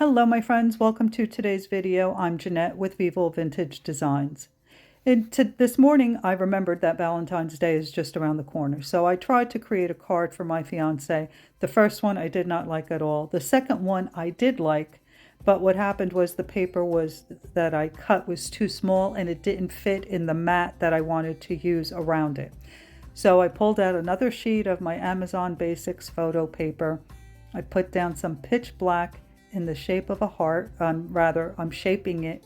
Hello my friends, welcome to today's video. I'm Jeanette with Vivo Vintage Designs. This morning I remembered that Valentine's Day is just around the corner, so I tried to create a card for my fiance. The first one I did not like at all. The second one I did like, but what happened was the paper that I cut was too small and it didn't fit in the mat that I wanted to use around it. So I pulled out another sheet of my Amazon Basics photo paper. I put down some pitch black in the shape of a heart. I'm shaping it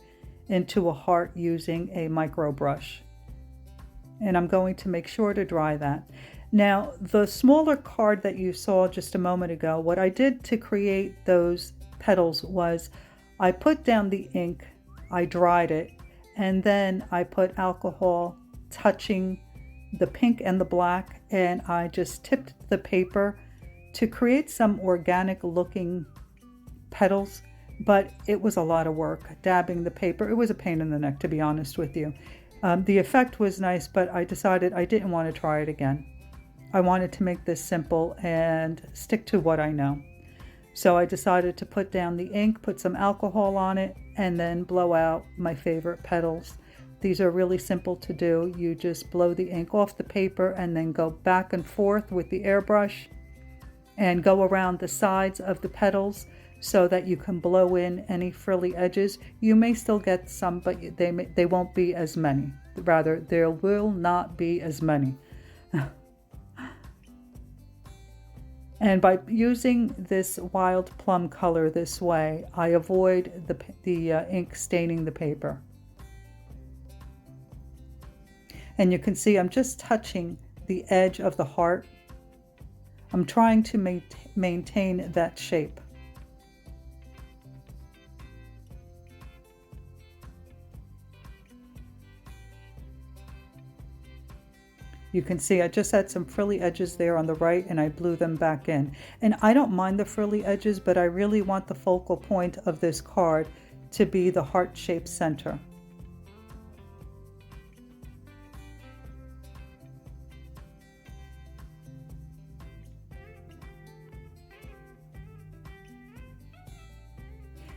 into a heart using a micro brush. And I'm going to make sure to dry that. Now, the smaller card that you saw just a moment ago, what I did to create those petals was I put down the ink, I dried it, and then I put alcohol touching the pink and the black, and I just tipped the paper to create some organic looking petals, but it was a lot of work dabbing the paper. It was a pain in the neck, to be honest with you. The effect was nice, but I decided I didn't want to try it again. I wanted to make this simple and stick to what I know. So I decided to put down the ink, put some alcohol on it, and then blow out my favorite petals. These are really simple to do. You just blow the ink off the paper and then go back and forth with the airbrush and go around the sides of the petals so that you can blow in any frilly edges. You may still get some, but they won't be as many. Rather, there will not be as many. And by using this wild plum color this way, I avoid the ink staining the paper. And you can see I'm just touching the edge of the heart. I'm trying to maintain that shape. You can see I just had some frilly edges there on the right and I blew them back in. And I don't mind the frilly edges, but I really want the focal point of this card to be the heart-shaped center.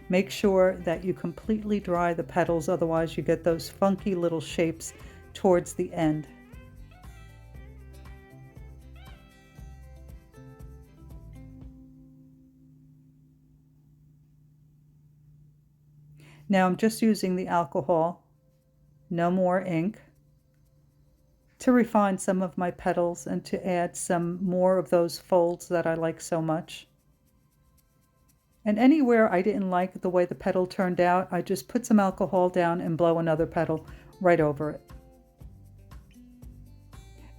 Make sure that you completely dry the petals, otherwise you get those funky little shapes towards the end. Now I'm just using the alcohol, no more ink, to refine some of my petals and to add some more of those folds that I like so much. And anywhere I didn't like the way the petal turned out, I just put some alcohol down and blow another petal right over it.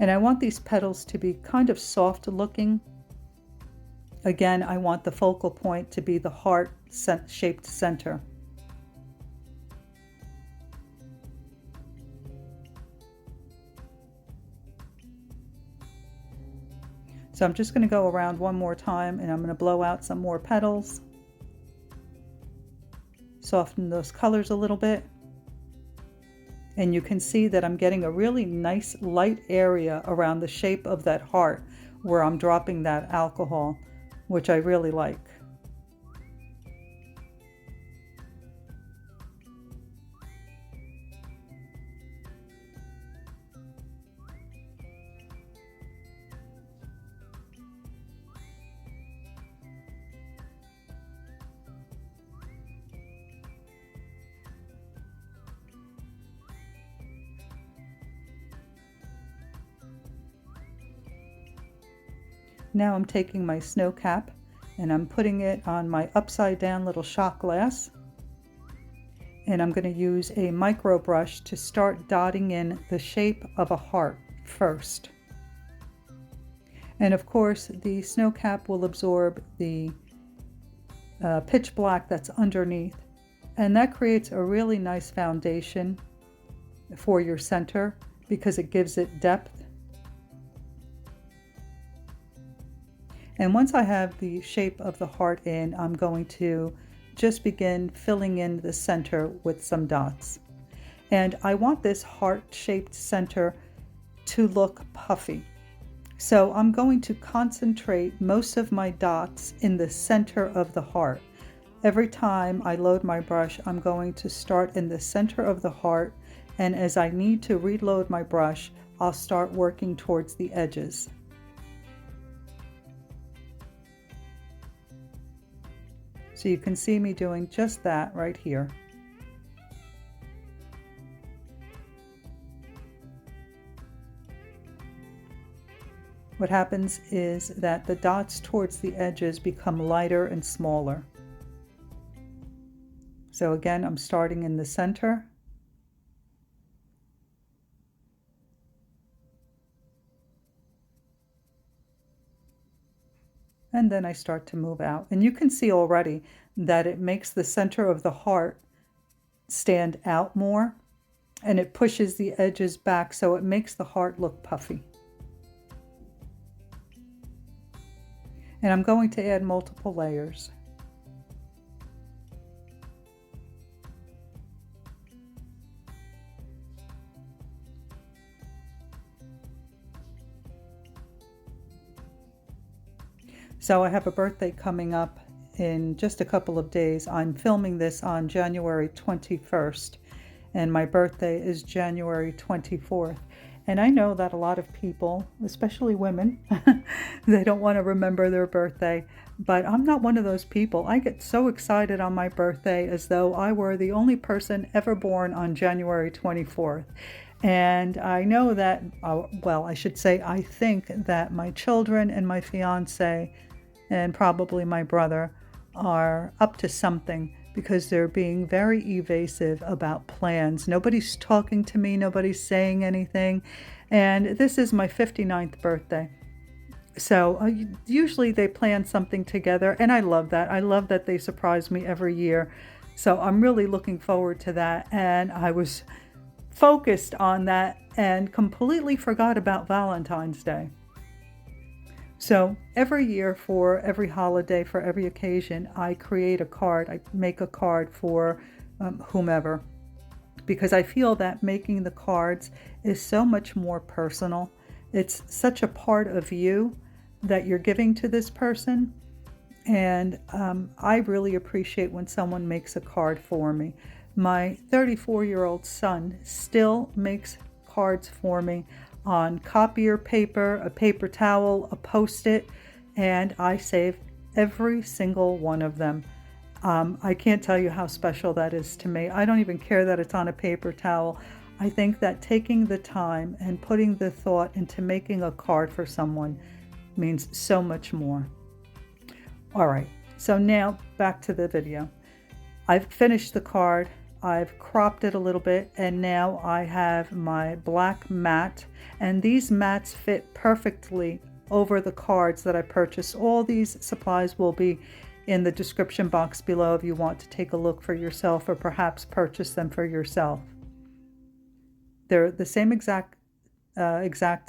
And I want these petals to be kind of soft looking. Again, I want the focal point to be the heart-shaped center. So I'm just going to go around one more time and I'm going to blow out some more petals. Soften those colors a little bit. And you can see that I'm getting a really nice light area around the shape of that heart where I'm dropping that alcohol, which I really like. Now I'm taking my snow cap and I'm putting it on my upside down little shot glass. And I'm going to use a micro brush to start dotting in the shape of a heart first. And of course, the snow cap will absorb the pitch black that's underneath. And that creates a really nice foundation for your center because it gives it depth. And once I have the shape of the heart in, I'm going to just begin filling in the center with some dots. And I want this heart-shaped center to look puffy. So I'm going to concentrate most of my dots in the center of the heart. Every time I load my brush, I'm going to start in the center of the heart, and as I need to reload my brush, I'll start working towards the edges. So you can see me doing just that right here. What happens is that the dots towards the edges become lighter and smaller. So again, I'm starting in the center. And then I start to move out. And you can see already that it makes the center of the heart stand out more, and it pushes the edges back, so it makes the heart look puffy. And I'm going to add multiple layers. So I have a birthday coming up in just a couple of days. I'm filming this on January 21st, and my birthday is January 24th. And I know that a lot of people, especially women, they don't want to remember their birthday, but I'm not one of those people. I get so excited on my birthday as though I were the only person ever born on January 24th. And I know that, well, I should say, I think that my children and my fiance and probably my brother are up to something, because they're being very evasive about plans. Nobody's talking to me, nobody's saying anything, and this is my 59th birthday. So usually they plan something together, and I love that. I love that they surprise me every year. So I'm really looking forward to that, and I was focused on that and completely forgot about Valentine's Day. So every year, for every holiday, for every occasion, I create a card. I make a card for whomever, because I feel that making the cards is so much more personal. It's such a part of you that you're giving to this person. And I really appreciate when someone makes a card for me. My 34-year-old son still makes cards for me on copier paper, a paper towel, a Post-it, and I save every single one of them. I can't tell you how special that is to me. I don't even care that it's on a paper towel. I think that taking the time and putting the thought into making a card for someone means so much more. All right, so now back to the video. I've finished the card. I've cropped it a little bit, and now I have my black mat, and these mats fit perfectly over the cards that I purchased. All these supplies will be in the description box below if you want to take a look for yourself, or perhaps purchase them for yourself. They're the same exact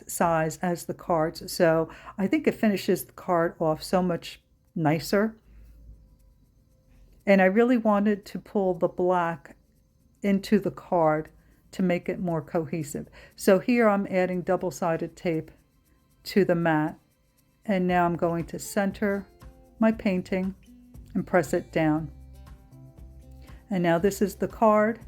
size as the cards, so I think it finishes the card off so much nicer. And I really wanted to pull the black into the card to make it more cohesive. So here I'm adding double-sided tape to the mat, and now I'm going to center my painting and press it down. And now this is the card.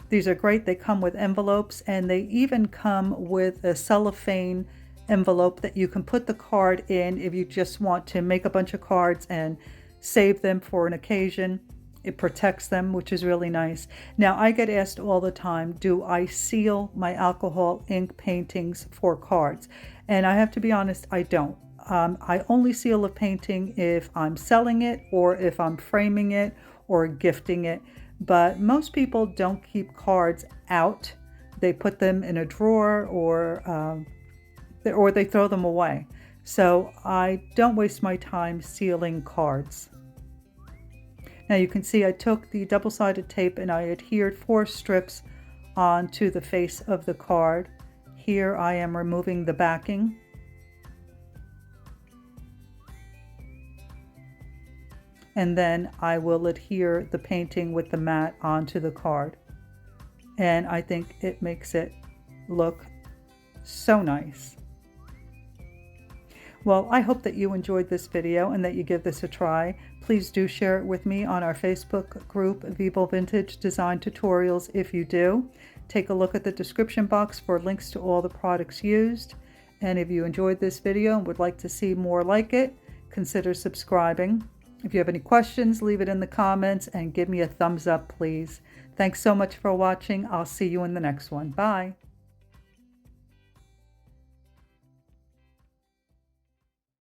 These are great. They come with envelopes, and they even come with a cellophane envelope that you can put the card in if you just want to make a bunch of cards and save them for an occasion. It protects them, which is really nice. Now, I get asked all the time, do I seal my alcohol ink paintings for cards? And I have to be honest, I don't. I only seal a painting if I'm selling it, or if I'm framing it, or gifting it. But most people don't keep cards out. They put them in a drawer, or they throw them away. So I don't waste my time sealing cards. Now you can see I took the double-sided tape and I adhered 4 strips onto the face of the card. Here I am removing the backing. And then I will adhere the painting with the mat onto the card. And I think it makes it look so nice. Well, I hope that you enjoyed this video and that you give this a try. Please do share it with me on our Facebook group, Vivo Vintage Design Tutorials, if you do. Take a look at the description box for links to all the products used. And if you enjoyed this video and would like to see more like it, consider subscribing. If you have any questions, leave it in the comments and give me a thumbs up, please. Thanks so much for watching. I'll see you in the next one. Bye.